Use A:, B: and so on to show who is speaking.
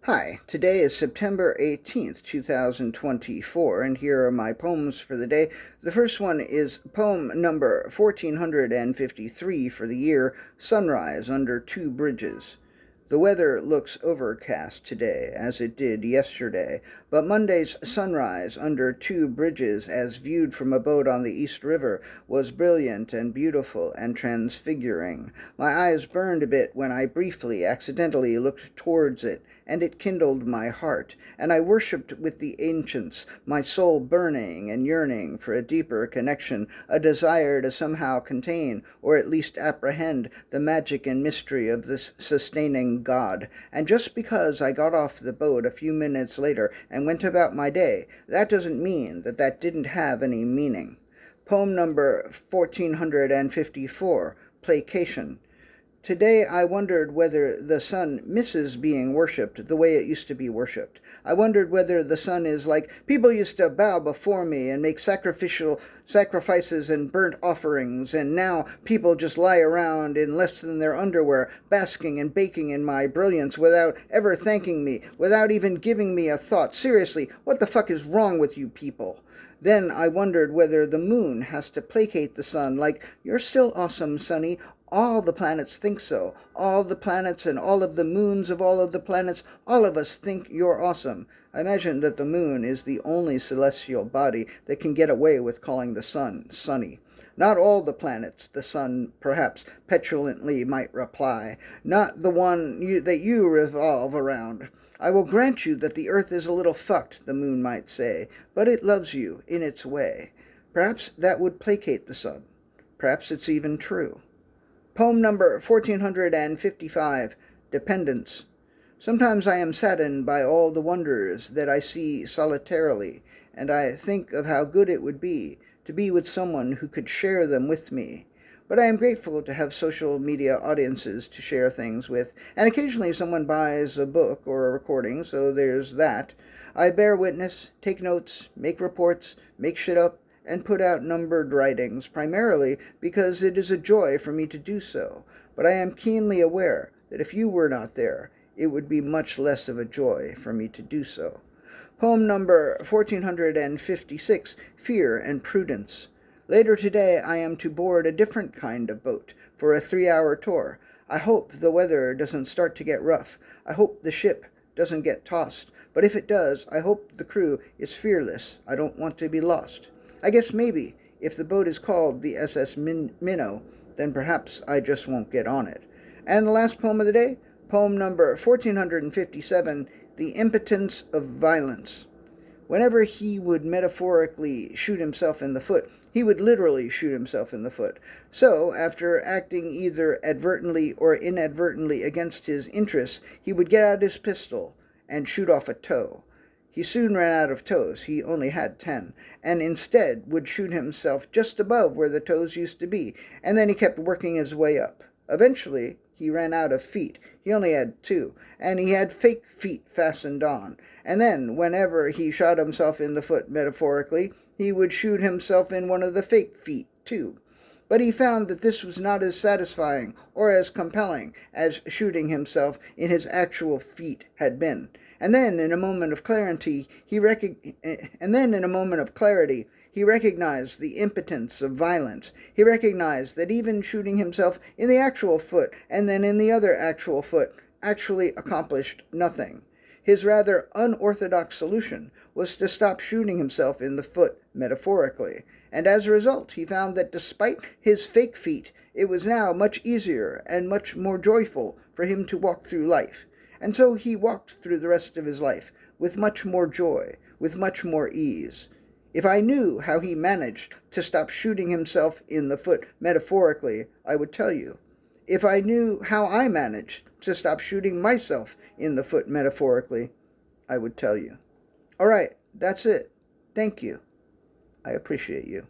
A: Hi, today is September 18th, 2024, and here are my poems for the day. The first one is poem number 1453 for the year, Sunrise Under Two Bridges. The weather looks overcast today, as it did yesterday, but Monday's sunrise under two bridges, as viewed from a boat on the East River, was brilliant and beautiful and transfiguring. My eyes burned a bit when I briefly, accidentally looked towards it, and it kindled my heart, and I worshipped with the ancients, my soul burning and yearning for a deeper connection, a desire to somehow contain, or at least apprehend, the magic and mystery of this sustaining God. And just because I got off the boat a few minutes later and went about my day, that doesn't mean that that didn't have any meaning. Poem number 1454, Placation. Today I wondered whether the sun misses being worshipped the way it used to be worshipped. I wondered whether the sun is like, people used to bow before me and make sacrifices and burnt offerings, and now people just lie around in less than their underwear, basking and baking in my brilliance without ever thanking me, without even giving me a thought. Seriously, what the fuck is wrong with you people? Then I wondered whether the moon has to placate the sun, like, you're still awesome, Sonny. All the planets think so. All the planets and all of the moons of all of the planets, all of us think you're awesome. I imagine that the moon is the only celestial body that can get away with calling the sun sunny. Not all the planets, the sun perhaps petulantly might reply. Not the one that you revolve around. I will grant you that the earth is a little fucked, the moon might say, but it loves you in its way. Perhaps that would placate the sun. Perhaps it's even true. Poem number 1455, Dependence. Sometimes I am saddened by all the wonders that I see solitarily, and I think of how good it would be to be with someone who could share them with me. But I am grateful to have social media audiences to share things with, and occasionally someone buys a book or a recording, so there's that. I bear witness, take notes, make reports, make shit up, and put out numbered writings, primarily because it is a joy for me to do so. But I am keenly aware that if you were not there, it would be much less of a joy for me to do so. Poem number 1456, Fear and Prudence. Later today I am to board a different kind of boat for a 3-hour tour. I hope the weather doesn't start to get rough. I hope the ship doesn't get tossed. But if it does, I hope the crew is fearless. I don't want to be lost. I guess maybe, if the boat is called the SS Minnow, then perhaps I just won't get on it. And the last poem of the day, poem number 1457, The Impotence of Violence. Whenever he would metaphorically shoot himself in the foot, he would literally shoot himself in the foot. So, after acting either advertently or inadvertently against his interests, he would get out his pistol and shoot off a toe. He soon ran out of toes, he only had 10, and instead would shoot himself just above where the toes used to be, and then he kept working his way up. Eventually, he ran out of feet. He only had 2, and he had fake feet fastened on. And then, whenever he shot himself in the foot metaphorically, he would shoot himself in one of the fake feet, too. But he found that this was not as satisfying or as compelling as shooting himself in his actual feet had been. And then, in a moment of clarity, he recognized the impotence of violence. He recognized that even shooting himself in the actual foot and then in the other actual foot actually accomplished nothing. His rather unorthodox solution was to stop shooting himself in the foot metaphorically, and as a result he found that despite his fake feet, it was now much easier and much more joyful for him to walk through life. And so he walked through the rest of his life with much more joy, with much more ease. If I knew how he managed to stop shooting himself in the foot metaphorically, I would tell you. If I knew how I managed to stop shooting myself in the foot metaphorically, I would tell you. All right, that's it. Thank you. I appreciate you.